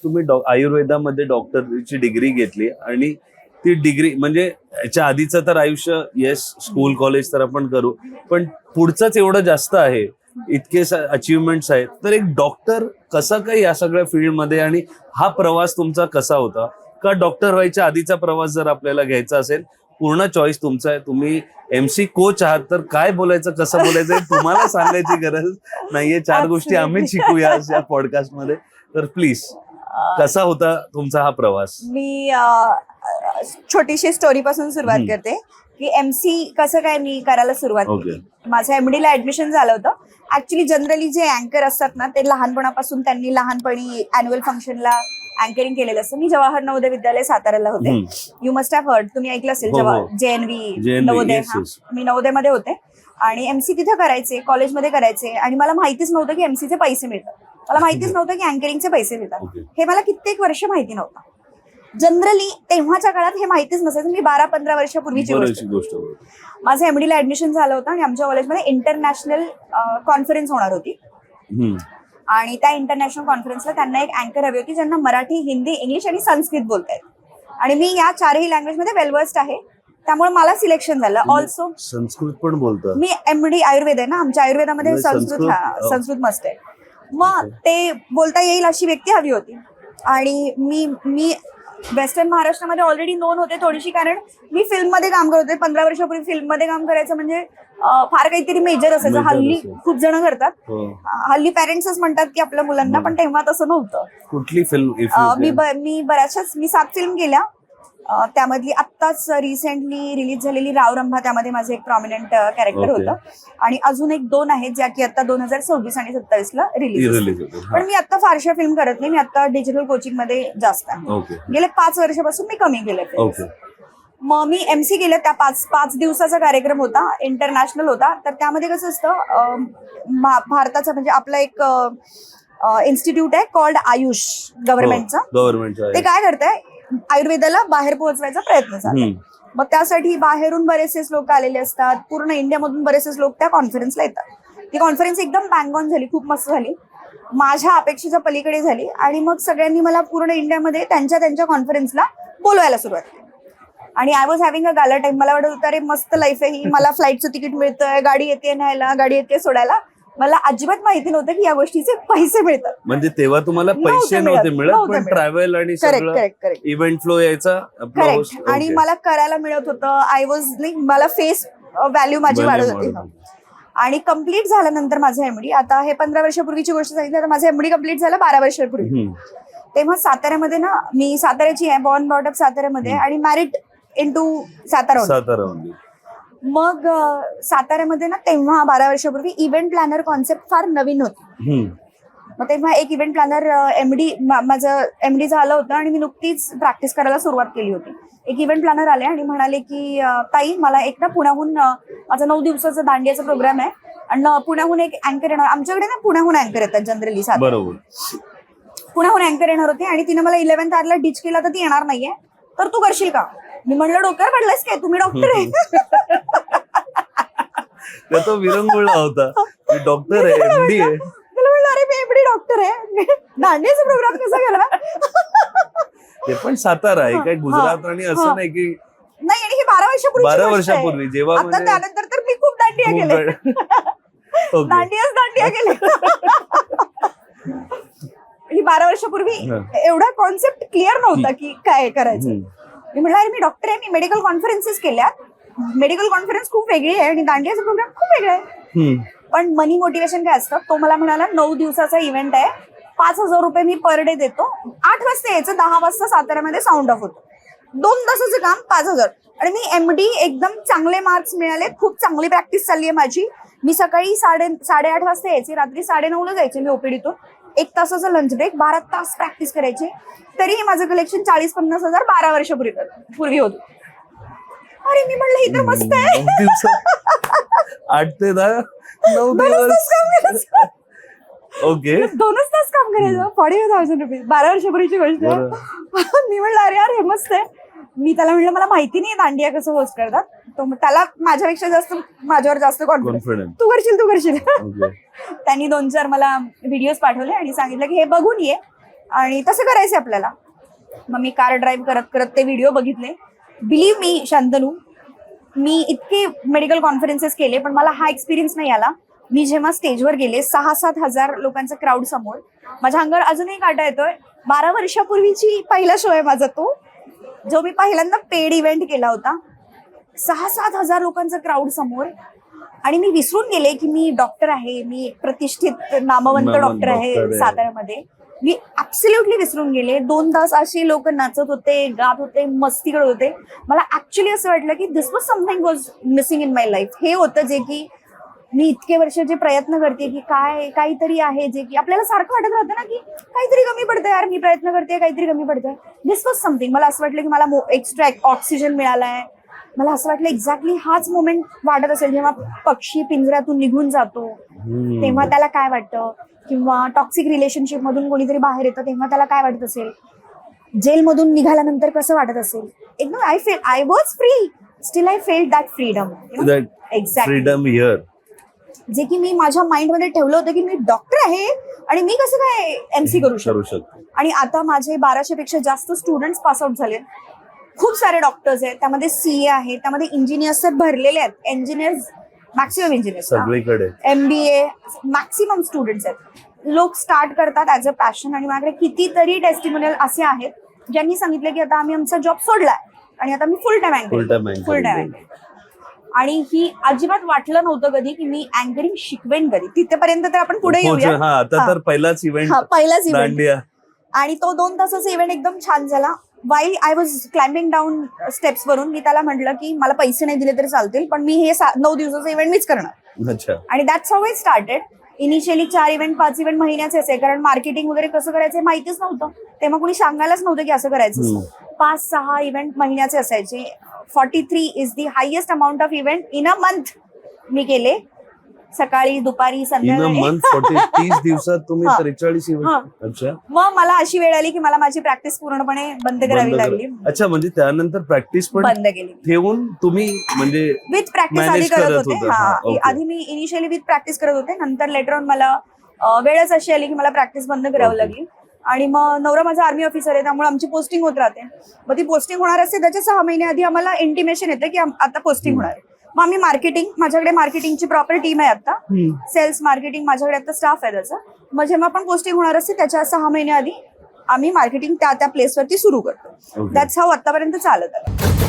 तुम्ही आयुर्वेदामध्ये डॉक्टरची डिग्री घेतली आणि ती डिग्री म्हणजे याच्या आधीचं तर आयुष्य येस स्कूल कॉलेज तर आपण करू, पण पुढचंच एवढं जास्त आहे, इतके अचिव्हमेंट्स आहेत, तर एक डॉक्टर कसा काय या सगळ्या फील्डमध्ये, आणि हा प्रवास तुमचा कसा होता? का डॉक्टर व्हायच्या आधीचा प्रवास जर आपल्याला घ्यायचा असेल, पूर्ण चॉईस तुमचा आहे. तुम्ही MC कोच आहात, तर काय बोलायचं कसं बोलायचं हे तुम्हाला सांगायची गरज नाहीये. 4 गोष्टी आम्हीच शिकूया या पॉडकास्ट मध्ये. तर प्लीज कसा होता तुमचा हा प्रवास? मी छोटीशी स्टोरी पासून सुरुवात करते की MC कसं काय मी करायला सुरुवात केली. माझं MD ला ऍडमिशन झालं होतं. ऍक्च्युली जनरली जे अँकर असतात ना ते लहानपणापासून त्यांनी लहानपणी अॅन्युअल फंक्शनला अँकरिंग केलेलं असतं. मी जवाहर नवोदय विद्यालय साताऱ्याला होते. यू मस्ट हॅव हर्ड, तुम्ही ऐकलं असेल JNV नवोदय. मी नवोदयमध्ये होते आणि MC तिथे करायचे, कॉलेजमध्ये करायचे आणि मला माहितीच नव्हतं की MC चे पैसे मिळतात. मला माहितीच नव्हतं की अँकरिंगचे पैसे मिळतात. हे मला कित्येक वर्ष माहिती नव्हतं. जनरली तेव्हाच्या काळात हे माहितीच नसायचं. मी 12-15 वर्षापूर्वीची गोष्ट. माझं MD ला ऍडमिशन झालं होतं आणि आमच्या कॉलेजमध्ये इंटरनॅशनल कॉन्फरन्स होणार होती आणि त्या इंटरनॅशनल कॉन्फरन्सला त्यांना एक अँकर हवी होती ज्यांना मराठी, हिंदी, इंग्लिश आणि संस्कृत बोलतायत आणि मी या 4ही लँग्वेजमध्ये वेलवर्स्ड आहे, त्यामुळे मला सिलेक्शन झालं. ऑल्सो संस्कृत पण बोलतो मी. MD आयुर्वेद आहे ना, आमच्या आयुर्वेदामध्ये संस्कृत मस्ट आहे. मग ते बोलता येईल अशी व्यक्ती हवी होती आणि मी वेस्टर्न महाराष्ट्रामध्ये ऑलरेडी नोन होते थोडीशी, कारण मी फिल्ममध्ये काम करत होते. 15 वर्षापूर्वी फिल्ममध्ये काम करायचं म्हणजे फार काहीतरी मेजर असायचं. हल्ली खूप जण करतात, हल्ली पॅरेंट्सच म्हणतात की आपल्या मुलांना, पण तेव्हा तसं नव्हतं. कुठली फिल्म? मी बऱ्याचशाच 7 फिल्म केल्या. त्यामधली आत्ताच रिसेंटली रिलीज झालेली राव रंभा, त्यामध्ये माझं एक प्रॉमिनंट कॅरेक्टर होतं आणि अजून 1-2 आहेत ज्या की आता 2026 आणि 27 ला रिलीज. पण मी आता फारशा फिल्म करत नाही. मी आता डिजिटल कोचिंग मध्ये जास्त आहे. गेले 5 वर्षापासून मी कमी केलं. मग मी MC केलं. त्या 5 दिवसाचा कार्यक्रम होता, इंटरनॅशनल होता. तर त्यामध्ये कसं असतं, भारताचं म्हणजे आपला एक इन्स्टिट्यूट आहे कॉल्ड आयुष गव्हर्नमेंटचं. ते काय करतंय, आयुर्वेदाला बाहेर पोहोचवायचा प्रयत्न चालू. मग त्यासाठी बाहेरून बरेचसेच लोक आलेले असतात. पूर्ण इंडियामधून बरेचसेच लोक त्या कॉन्फरन्सला येतात. ती कॉन्फरन्स एकदम बँग ऑन झाली, खूप मस्त झाली, माझ्या अपेक्षेच्या पलीकडे झाली. आणि मग सगळ्यांनी मला पूर्ण इंडियामध्ये त्यांच्या कॉन्फरन्सला बोलवायला सुरुवात केली आणि I was having a gala time. मला वाटत होतं अरे मस्त लाईफ आहे ही, मला फ्लाईटचं तिकीट मिळतंय, गाडी येते न्यायला, गाडी येते सोडायला. मला अजिबात माहिती नव्हतं की या गोष्टीचे पैसे मिळतात. म्हणजे तेव्हा तुम्हाला पैसे नव्हते मिळत, पण ट्रॅव्हल आणि सगळं इव्हेंट फ्लो यायचा. करेक्ट. आणि मला करायला मिळत होतं. आय वॉज लाईक, मला फेस व्हॅल्यू माझी वाढत होती. आणि कम्प्लीट झाल्यानंतर माझं MD, आता हे 15 वर्षापूर्वीची गोष्ट सांगितली, आता माझं MD कम्प्लीट झालं 12 वर्षापूर्वी. तेव्हा साताऱ्यामध्ये ना, मी साताऱ्याची आहे, बॉर्न ब्रॉट अप साताऱ्यामध्ये आणि मॅरिड इनटू सातारा. मग साताऱ्यामध्ये ना तेव्हा 12 वर्षापूर्वी इव्हेंट प्लॅनर कॉन्सेप्ट फार नवीन होती. मग तेव्हा एक इव्हेंट प्लॅनर माझं MD झालं होतं आणि मी नुकतीच प्रॅक्टिस करायला सुरुवात केली होती. एक इव्हेंट प्लॅनर आले आणि म्हणाले की ताई, मला एक ना पुण्याहून माझा 9 दिवसाचा दांडियाचा प्रोग्राम आहे आणि पुण्याहून एक अँकर येणार. आमच्याकडे ना पुण्याहून अँकर येतात जनरली. पुण्याहून अँकर येणार होते आणि तिने मला 11th आरला डिच केला तर ती येणार नाहीये, तर तू करशील का? मी म्हणलं डोक्यावर पडलायस काय, तुम्ही डॉक्टर आहे. तो विरंगुळला होता, डॉक्टर आहे, MD आहे. म्हणलं अरे मी MD डॉक्टर आहे, दांडियाचा प्रोग्राम कसा केला? ते पण सातारा आहे काय, गुजरात आणि असं नाही की नाही. आणि हे 12 वर्षापूर्वी जेव्हा आता त्यानंतर तर मी खूप दांडिया केले. दांडिया केले. ही 12 वर्षापूर्वी एवढा कॉन्सेप्ट क्लिअर नव्हता की काय करायचं. मी म्हटलं अरे मी डॉक्टर आहे, मी मेडिकल कॉन्फरन्सेस केल्या. मेडिकल कॉन्फरन्स खूप वेगळी आहे आणि दांडियाचा प्रोग्राम खूप वेगळा आहे. पण मनी मोटिवेशन काय असतं, तो मला म्हणाला 9 दिवसाचा इव्हेंट आहे, 5,000 रुपये मी पर डे देतो. 8 वाजता यायचं, 10 वाजता साताऱ्यामध्ये साऊंड ऑफ होतं. 2 तासाचं काम, 5,000. आणि मी MD, एकदम चांगले मार्क्स मिळाले, खूप चांगली प्रॅक्टिस चालली आहे माझी. मी सकाळी 8:30 वाजता यायची, रात्री 9:30ला जायचे मी OPDतून. 1 तासाचा लंच ब्रेक, 12 तास प्रॅक्टिस करायचे. तरीही माझं कलेक्शन 40-50 हजार 12 वर्षापूर्वी होतं. अरे मी म्हणलं ही तर मस्त आहे. 8 ते 10 9 दिवस. ओके, 2च तास काम करायचं, 40,000 रुपये. 12 वर्षापूर्वीची गोष्ट. मी म्हणलं अरे यार हे मस्त आहे. मी त्याला म्हणलं मला माहिती नाही दांडिया कसं होस्ट करतात. तो त्याला माझ्यावर जास्त कॉन्फिडन्स, तू करशील. त्यांनी 2-4 मला व्हिडिओज पाठवले आणि सांगितलं की हे बघून ये, आणि तसं करायचं आपल्याला. मग मी कार ड्राईव्ह करत करत ते व्हिडिओ बघितले. बिलीव्ह मी शांतनू, मी इतके मेडिकल कॉन्फरन्सेस केले पण मला हा एक्सपिरियन्स नाही आला. मी जेव्हा स्टेजवर गेले 6-7 हजार लोकांचा क्राऊड समोर, माझ्या अंगावर अजूनही काटा येतोय. 12 वर्षापूर्वीची पहिला शो आहे माझा तो, जो मी पहिल्यांदा पेड इव्हेंट केला होता. 6-7 हजार लोकांचा क्राऊड समोर, आणि मी विसरून गेले की मी डॉक्टर आहे, मी एक प्रतिष्ठित नामवंत डॉक्टर आहे साताऱ्यामध्ये. मी ऍब्सोल्युटली विसरून गेले. 2 तास अशी लोक नाचत होते, गात होते, मस्ती करत होते. मला ऍक्च्युली असं वाटलं की this was something was missing in my life. हे होतं जे की मी इतके वर्ष जे प्रयत्न करते की काहीतरी आहे जे की आपल्याला सारखं वाटत राहतं ना की काहीतरी कमी पडतंय यार, मी प्रयत्न करते काहीतरी कमी पडतंय. दिस वॉज समथिंग. मला असं वाटलं की मला एक्स्ट्रा ऑक्सिजन मिळालाय. मला असं वाटलं एक्झॅक्टली हाच मोमेंट वाटत असेल जेव्हा पक्षी पिंजऱ्यातून निघून जातो तेव्हा त्याला काय वाटतं, किंवा टॉक्सिक रिलेशनशिप मधून कोणीतरी बाहेर येतं तेव्हा त्याला काय वाटत असेल, जेलमधून निघाल्यानंतर कसं वाटत असेल. एकदम I was free, still I felt that freedom. Exactly freedom here, जे की मी माझ्या माइंड मध्ये ठेवलं होतं की मी डॉक्टर आहे आणि मी कसं काय एमसी करू शकतो. आणि आता माझे 1200 पेक्षा जास्त स्टुडंट्स पासआउट झाले. खूप सारे डॉक्टर्स आहेत, त्यामध्ये सीए आहेत, त्यामध्ये इंजिनियर्स भरलेले आहेत. इंजिनियर्स मॅक्सिमम इंजिनियर्स सगळीकडे, MBA मॅक्सिमम स्टुडंट्स आहेत. लोक स्टार्ट करतात ॲज अ पॅशन, आणि माझ्याकडे कितीतरी टेस्टिमोनियल असे आहेत ज्यांनी सांगितलं की आता आम्ही आमचा जॉब सोडलाय आणि आता मी फुल टाइम अँकरिंग. आणि ही अजिबात वाटलं नव्हतं कधी की मी अँकरिंग शिकवेन कधी. तिथेपर्यंत तर आपण पुढे येऊया. आता तर पहिलाच इव्हेंट, पहिलाच इव्हेंट, आणि तो 2 तासाचा इव्हेंट एकदम छान झाला. While I was climbing down steps वरून मी त्याला म्हटलं की मला पैसे नाही दिले तरी चालतील पण मी हे 9 दिवसाचा इव्हेंट मीच करणार. आणि that's how I started. Initially 4 event 5 event महिन्याचे असे, कारण मार्केटिंग वगैरे कसं करायचं माहितीच नव्हतं. तेव्हा कोणी सांगायलाच नव्हतं की असं करायचं. 5-6 इव्हेंट महिन्याचे असायचे. 43 is the highest amount of event in a month मी केले. सकाळी दुपारी संध्याकाळी 30 दिवसात तुम्ही 43 इव्हेंट. अच्छा. मग मला अशी वेळ आली की मला माझी प्रॅक्टिस पूर्णपणे बंद करावी लागली. अच्छा, म्हणजे त्यानंतर प्रॅक्टिस पण बंद केली ठेवून तुम्ही म्हणजे विथ प्रॅक्टिस आधी करत होते. आधी मी इनिशियली विथ प्रॅक्टिस करत होते, नंतर लेटर ऑन मला वेळच अशी आली की मला प्रॅक्टिस बंद करावी लागली. आणि मग नवरा माझा आर्मी ऑफिसर आहे, त्यामुळे आमची पोस्टिंग होत राहते. मग ती पोस्टिंग होणार असते त्याच्या 6 महिने आधी आम्हाला इंटिमेशन येतं की आता पोस्टिंग होणार आहे. मग आम्ही मार्केटिंग, माझ्याकडे मार्केटिंगची प्रॉपर टीम आहे आता, सेल्स मार्केटिंग माझ्याकडे आता स्टाफ आहे त्याचा. मग जेव्हा पण पोस्टिंग होणार असते त्याच्या 6 महिने आधी आम्ही मार्केटिंग त्या प्लेसवरती सुरू करतो. दॅट्स हाऊ आतापर्यंत चालत आलं.